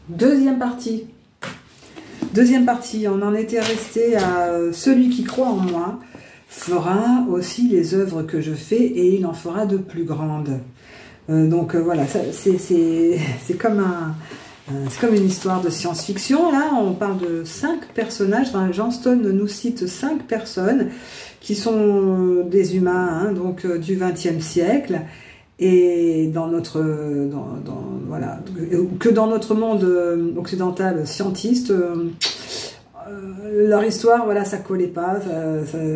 Deuxième partie. Deuxième partie, on en était resté à celui qui croit en moi fera aussi les œuvres que je fais et il en fera de plus grandes. Voilà, c'est comme c'est comme une histoire de science-fiction. Là, on parle de 5 personnages. Enfin, Johnston nous cite 5 personnes qui sont des humains, hein, donc du XXe siècle. Et dans notre, voilà, que dans notre monde occidental scientiste, leur histoire, voilà, ça collait pas.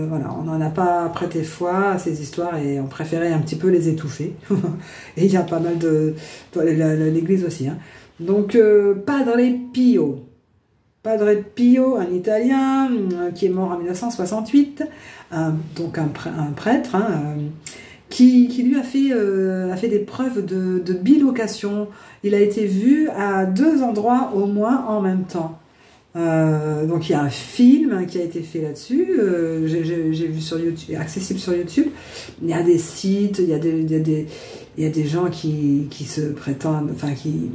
Voilà, on n'en a pas prêté foi à ces histoires et on préférait un petit peu les étouffer. Et il y a pas mal de l'Église aussi. Hein. Donc, Padre Pio. Padre Pio, un Italien qui est mort en 1968, donc un prêtre. Hein, qui lui a fait des preuves de bilocation. Il a été vu à 2 endroits au moins en même temps. Donc il y a un film qui a été fait là-dessus, j'ai vu sur YouTube, accessible sur YouTube. Il y a des sites, il y a des gens qui se prétendent, enfin qui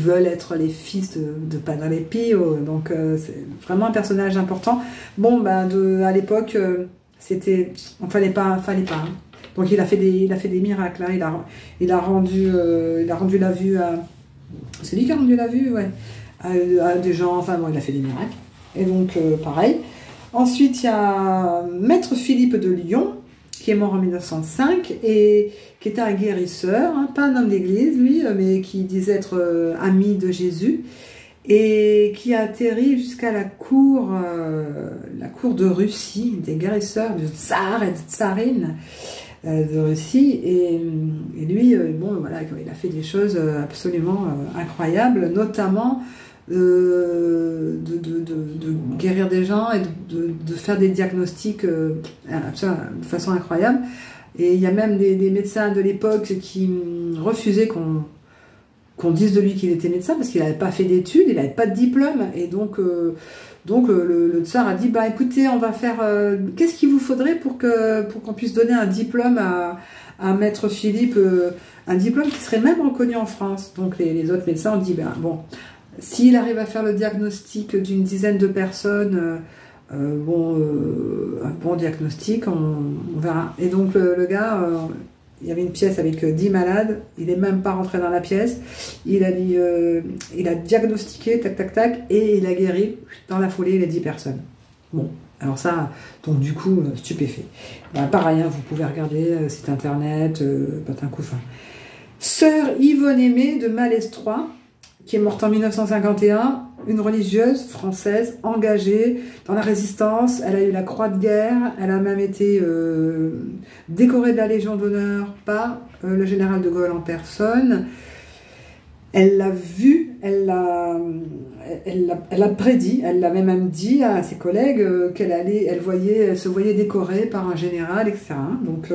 veulent être les fils de Padre Pio. Donc c'est vraiment un personnage important. Bon, à l'époque, c'était, fallait pas. Hein. Donc il a fait des miracles. Hein. Il a rendu la vue à. C'est lui qui a rendu la vue, ouais. À des gens. Enfin bon, il a fait des miracles. Et donc pareil. Ensuite, il y a Maître Philippe de Lyon, qui est mort en 1905 et qui était un guérisseur, hein, pas un homme d'église lui, mais qui disait être ami de Jésus et qui a atterri jusqu'à la cour de Russie, des guérisseurs, du tsar et de tsarine de Russie, et lui, bon, voilà, il a fait des choses absolument incroyables, notamment de guérir des gens et de faire des diagnostics de façon incroyable. Et il y a même des médecins de l'époque qui refusaient qu'on dise de lui qu'il était médecin parce qu'il n'avait pas fait d'études, il n'avait pas de diplôme. Et donc le tsar a dit, bah écoutez, on va faire, qu'est-ce qu'il vous faudrait pour qu'on puisse donner un diplôme à Maître Philippe, un diplôme qui serait même reconnu en France. Donc les autres médecins ont dit, ben bon, s'il arrive à faire le diagnostic d'une dizaine de personnes, un bon diagnostic, on verra. Et donc le gars, il y avait une pièce avec 10 malades, il n'est même pas rentré dans la pièce, il a diagnostiqué, tac tac tac, et il a guéri dans la foulée les 10 personnes. Bon, alors ça, donc du coup, stupéfait. Pareil, hein, vous pouvez regarder site internet, patin coup fin. Sœur Yvonne Aimée de Malestroit, qui est morte en 1951, une religieuse française engagée dans la résistance. Elle a eu la croix de guerre, elle a même été décorée de la Légion d'honneur par le général de Gaulle en personne. Elle l'a vu, elle l'a prédit, elle l'a même dit à ses collègues elle se voyait décorée par un général, etc. Donc,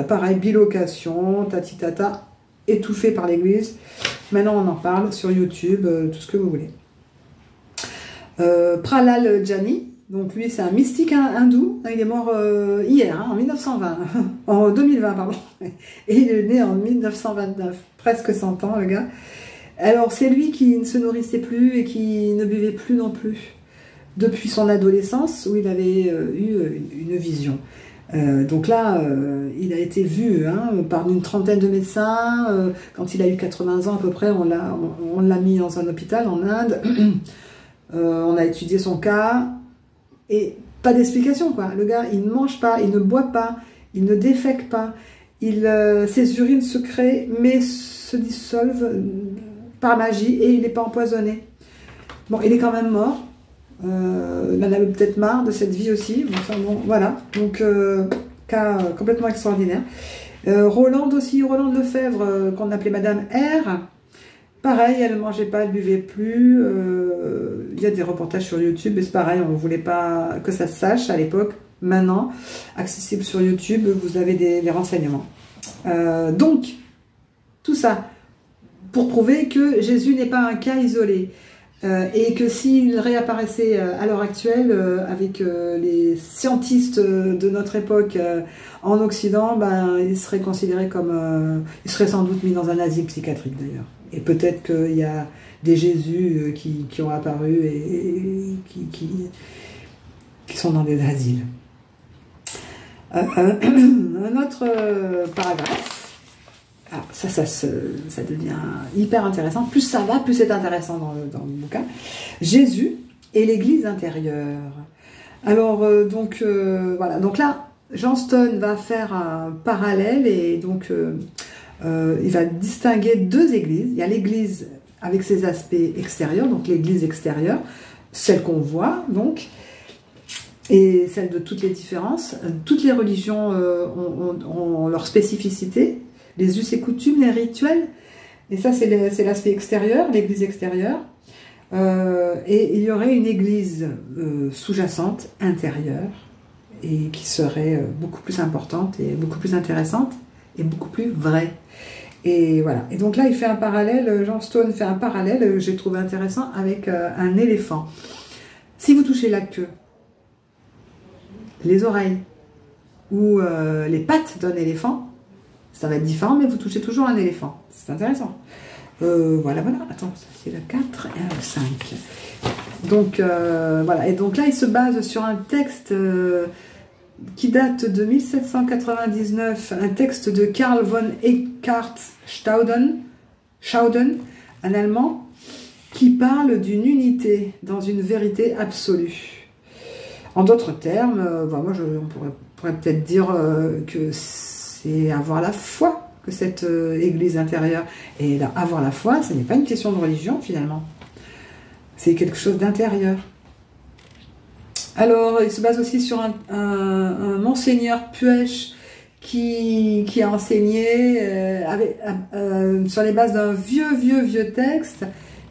pareil, bilocation, tati-tata, étouffée par l'église. Maintenant, on en parle sur YouTube, tout ce que vous voulez. Pralal Jani, donc lui, c'est un mystique hindou. Il est mort hier, hein, en 1920, en 2020, pardon. Et il est né en 1929, presque 100 ans, le gars. Alors, c'est lui qui ne se nourrissait plus et qui ne buvait plus non plus, depuis son adolescence, où il avait eu une vision. Donc là, il a été vu par une trentaine de médecins. Quand il a eu 80 ans à peu près, on l'a mis dans un hôpital en Inde. On a étudié son cas et pas d'explication, quoi. Le gars, il ne mange pas, il ne boit pas, il ne défèque pas. Ses urines se créent mais se dissolvent par magie et il n'est pas empoisonné. Bon, il est quand même mort. Il en avait peut-être marre de cette vie aussi. Enfin, bon, voilà. Donc, cas complètement extraordinaire. Rolande Lefebvre, qu'on appelait Madame R. Pareil, elle ne mangeait pas, elle ne buvait plus. Il y a des reportages sur YouTube, et c'est pareil, on ne voulait pas que ça se sache à l'époque. Maintenant, accessible sur YouTube, vous avez des renseignements. Donc, tout ça pour prouver que Jésus n'est pas un cas isolé. Et que s'il réapparaissait à l'heure actuelle avec les scientistes de notre époque en Occident, il serait considéré comme... il serait sans doute mis dans un asile psychiatrique d'ailleurs. Et peut-être qu'il y a des Jésus qui ont apparu et qui sont dans des asiles. Un autre paragraphe, alors ça devient hyper intéressant, plus ça va, plus c'est intéressant dans le bouquin. Jésus et l'Église intérieure. Alors, voilà, donc là, Johnston va faire un parallèle et donc il va distinguer deux églises. Il y a l'église avec ses aspects extérieurs, donc l'église extérieure, celle qu'on voit, donc, et celle de toutes les différences. Toutes les religions ont leur spécificité, les us et coutumes, les rituels, et ça c'est l'aspect extérieur, l'église extérieure. Et il y aurait une église sous-jacente, intérieure, et qui serait beaucoup plus importante et beaucoup plus intéressante et beaucoup plus vraie. Et voilà. Et donc là, il fait un parallèle, Johnston fait un parallèle, j'ai trouvé intéressant, avec un éléphant. Si vous touchez la queue, les oreilles ou les pattes d'un éléphant, ça va être différent, mais vous touchez toujours un éléphant. C'est intéressant. Voilà. Attends, ça c'est le 4 et le 5. Donc, voilà. Et donc là, il se base sur un texte qui date de 1799, un texte de Karl von Eckart-Schauden, un Allemand, qui parle d'une unité dans une vérité absolue. En d'autres termes, moi, on pourrait peut-être dire que c'est avoir la foi que cette église intérieure. Et là, avoir la foi, ce n'est pas une question de religion, finalement. C'est quelque chose d'intérieur. Alors, il se base aussi sur un monseigneur Puech qui a enseigné sur les bases d'un vieux texte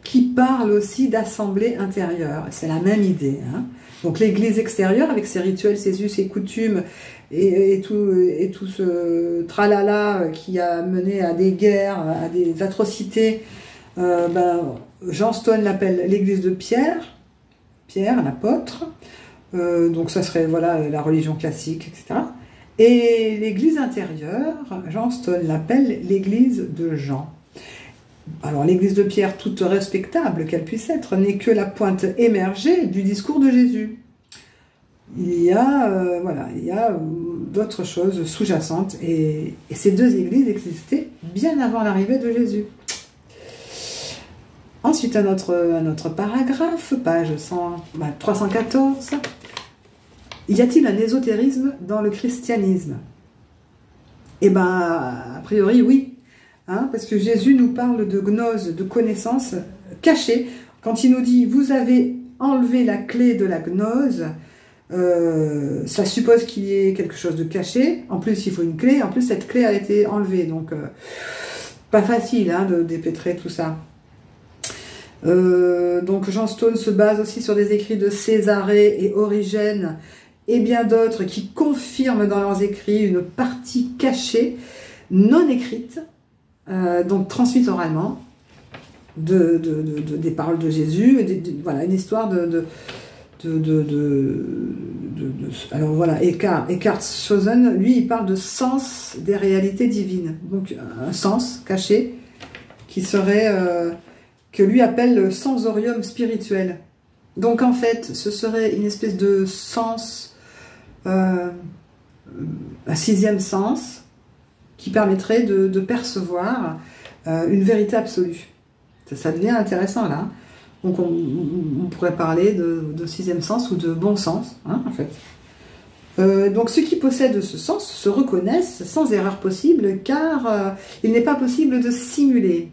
qui parle aussi d'assemblée intérieure. C'est la même idée. Hein. Donc l'église extérieure, avec ses rituels, ses us, ses coutumes, et tout ce tralala qui a mené à des guerres, à des atrocités, Johnston l'appelle l'église de Pierre, l'apôtre. Donc ça serait voilà la religion classique, etc. Et l'église intérieure, Johnston l'appelle l'église de Jean. Alors l'église de Pierre, toute respectable qu'elle puisse être, n'est que la pointe émergée du discours de Jésus. Il y a d'autres choses sous-jacentes et ces deux églises existaient bien avant l'arrivée de Jésus. Ensuite, un autre paragraphe, page 314. Y a-t-il un ésotérisme dans le christianisme? Eh bien, a priori, oui. Hein, parce que Jésus nous parle de gnose, de connaissance cachée. Quand il nous dit « vous avez enlevé la clé de la gnose », ça suppose qu'il y ait quelque chose de caché. En plus, il faut une clé. En plus, cette clé a été enlevée. Donc, pas facile hein, de dépêtrer tout ça. Donc Johnston se base aussi sur des écrits de Césarée et Origène et bien d'autres qui confirment dans leurs écrits une partie cachée, non écrite, donc transmise oralement des paroles de Jésus, voilà, une histoire alors voilà, Eckart-Schauden, lui, il parle de sens des réalités divines, donc un sens caché qui serait que lui appelle le sensorium spirituel. Donc en fait, ce serait une espèce de sens, un sixième sens, qui permettrait de percevoir une vérité absolue. Ça devient intéressant là. Donc on pourrait parler de sixième sens ou de bon sens, hein, en fait. Donc ceux qui possèdent ce sens se reconnaissent sans erreur possible, car il n'est pas possible de simuler.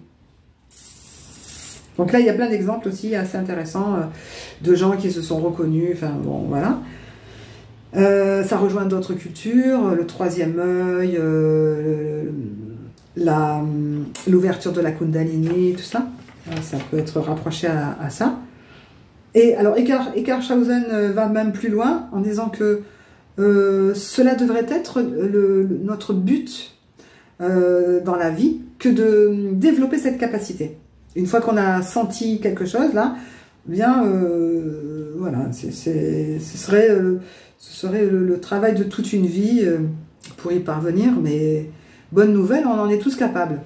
Donc là, il y a plein d'exemples aussi assez intéressants de gens qui se sont reconnus, enfin bon, voilà. Ça rejoint d'autres cultures, le troisième œil, l'ouverture de la Kundalini, tout ça. Ça peut être rapproché à ça. Et alors, Eckart-Schauden va même plus loin en disant que cela devrait être notre but dans la vie que de développer cette capacité. Une fois qu'on a senti quelque chose, là, bien, voilà, ce serait le travail de toute une vie pour y parvenir, mais bonne nouvelle, on en est tous capables.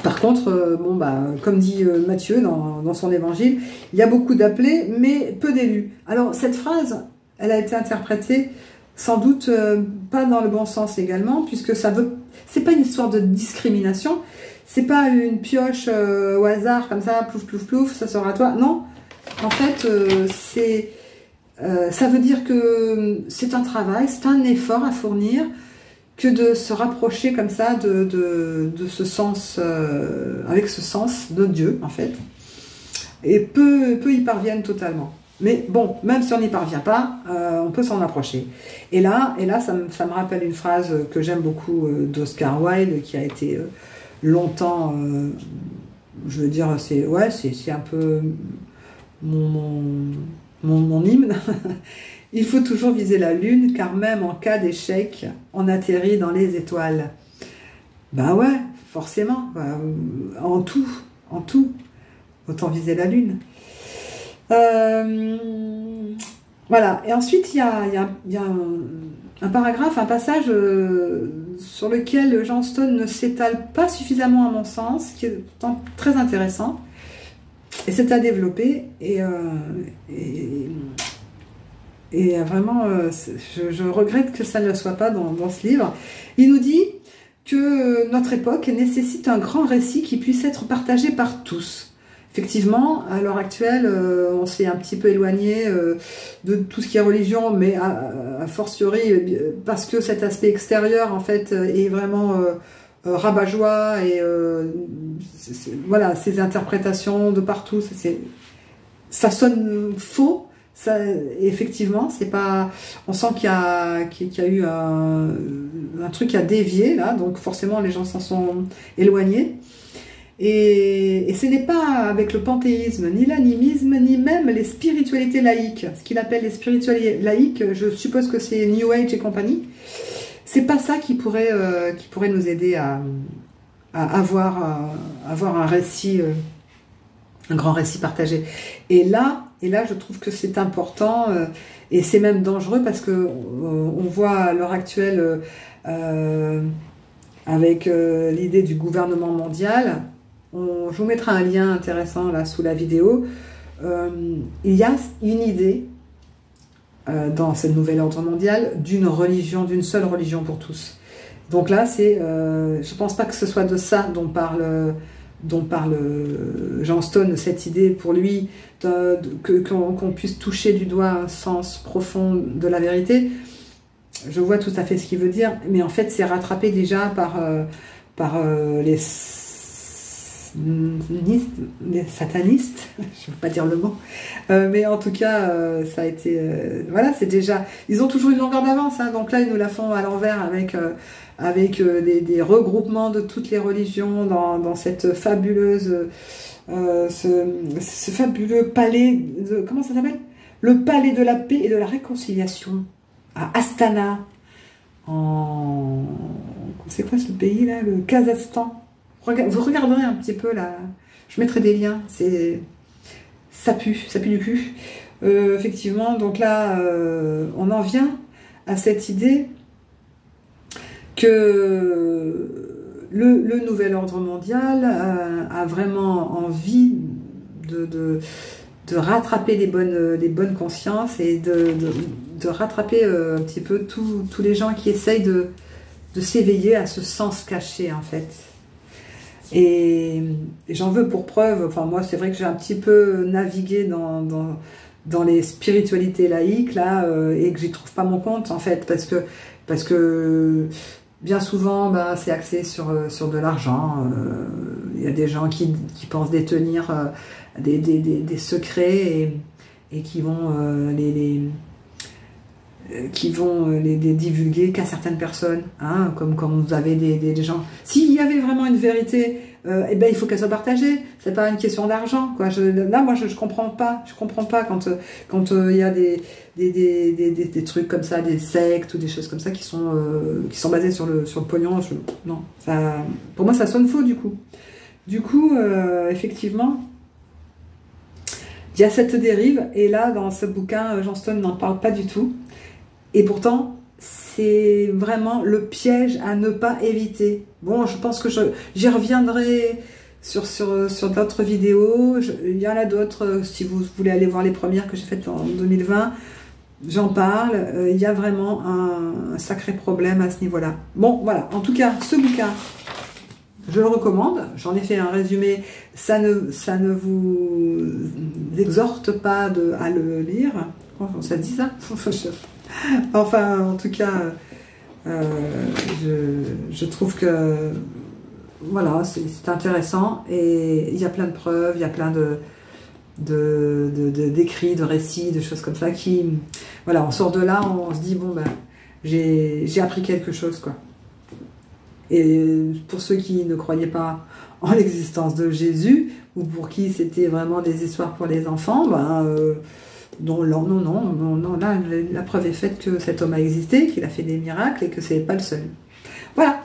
Par contre, bon, bah, comme dit Matthieu dans son évangile, il y a beaucoup d'appelés, mais peu d'élus. Alors, cette phrase, elle a été interprétée sans doute pas dans le bon sens également, puisque ça veut, c'est pas une histoire de discrimination, c'est pas une pioche au hasard, comme ça, plouf, plouf, plouf, ça sera toi. Non, en fait, ça veut dire que c'est un travail, c'est un effort à fournir, que de se rapprocher comme ça de ce sens, avec ce sens de Dieu, en fait. Et peu y parviennent totalement. Mais bon, même si on n'y parvient pas, on peut s'en approcher. Et là ça me rappelle une phrase que j'aime beaucoup d'Oscar Wilde, qui a été longtemps, je veux dire, c'est un peu mon hymne. Il faut toujours viser la lune, car même en cas d'échec, on atterrit dans les étoiles. Ben ouais, forcément, en tout, autant viser la lune. Voilà, et ensuite il y a un paragraphe, un passage sur lequel John Stone ne s'étale pas suffisamment à mon sens, qui est pourtant très intéressant, et c'est à développer, et vraiment, je regrette que ça ne le soit pas dans ce livre. Il nous dit que notre époque nécessite un grand récit qui puisse être partagé par tous. Effectivement, à l'heure actuelle, on s'est un petit peu éloigné de tout ce qui est religion, mais a fortiori, parce que cet aspect extérieur, en fait, est vraiment rabat-joie, et voilà, ces interprétations de partout, ça sonne faux. Ça, effectivement, c'est pas. On sent qu'il y a eu un truc à dévier là, donc forcément les gens s'en sont éloignés. Et ce n'est pas avec le panthéisme, ni l'animisme, ni même les spiritualités laïques. Ce qu'il appelle les spiritualités laïques, je suppose que c'est New Age et compagnie. C'est pas ça qui pourrait nous aider à avoir un récit, un grand récit partagé. Et là, je trouve que c'est important, et c'est même dangereux, parce que on voit à l'heure actuelle, avec l'idée du gouvernement mondial, je vous mettrai un lien intéressant là sous la vidéo, il y a une idée dans ce nouvel ordre mondial d'une seule religion pour tous. Donc là, je pense pas que ce soit de ça dont parle John Stone, cette idée pour lui qu'on puisse toucher du doigt un sens profond de la vérité. Je vois tout à fait ce qu'il veut dire, mais en fait c'est rattrapé déjà par les satanistes, je ne veux pas dire le mot, mais en tout cas ça a été, voilà, c'est déjà, ils ont toujours une longueur d'avance, hein, donc là ils nous la font à l'envers avec des regroupements de toutes les religions dans cette fabuleuse, ce fabuleux palais, comment ça s'appelle? Le palais de la paix et de la réconciliation, à Astana, c'est quoi ce pays là? Le Kazakhstan. Vous regarderez un petit peu là, je mettrai des liens, ça pue du cul. Effectivement, donc là, on en vient à cette idée que le nouvel ordre mondial a vraiment envie de rattraper les bonnes consciences, et de rattraper un petit peu tous les gens qui essayent de s'éveiller à ce sens caché, en fait. Et j'en veux pour preuve, enfin moi c'est vrai que j'ai un petit peu navigué dans les spiritualités laïques là, et que j'y trouve pas mon compte, en fait, parce que bien souvent c'est axé sur de l'argent. Il y a des gens qui pensent détenir des secrets, et qui vont les divulguer qu'à certaines personnes, hein, comme quand vous avez des gens. S'il y avait vraiment une vérité, eh ben il faut qu'elle soit partagée. C'est pas une question d'argent, quoi. Là, moi, je comprends pas. Je comprends pas quand il y a des trucs comme ça, des sectes ou des choses comme ça qui sont basées sur le pognon. Non, pour moi, ça sonne faux du coup. Du coup, effectivement, il y a cette dérive. Et là, dans ce bouquin, John Stone n'en parle pas du tout. Et pourtant, c'est vraiment le piège à ne pas éviter. Bon, je pense que j'y reviendrai sur d'autres vidéos. Il y en a d'autres, si vous voulez aller voir les premières que j'ai faites en 2020, j'en parle. Il y a vraiment un sacré problème à ce niveau-là. Bon, voilà. En tout cas, ce bouquin, je le recommande. J'en ai fait un résumé. Ça ne vous exhorte pas à le lire. Ça dit ça? Enfin, en tout cas, je trouve que voilà, c'est intéressant et il y a plein de preuves, il y a plein d'écrits, de récits, de choses comme ça qui, voilà, on sort de là, on se dit bon ben j'ai appris quelque chose quoi. Et pour ceux qui ne croyaient pas en l'existence de Jésus ou pour qui c'était vraiment des histoires pour les enfants, ben non, là la preuve est faite que cet homme a existé, qu'il a fait des miracles et que c'est pas le seul. Voilà,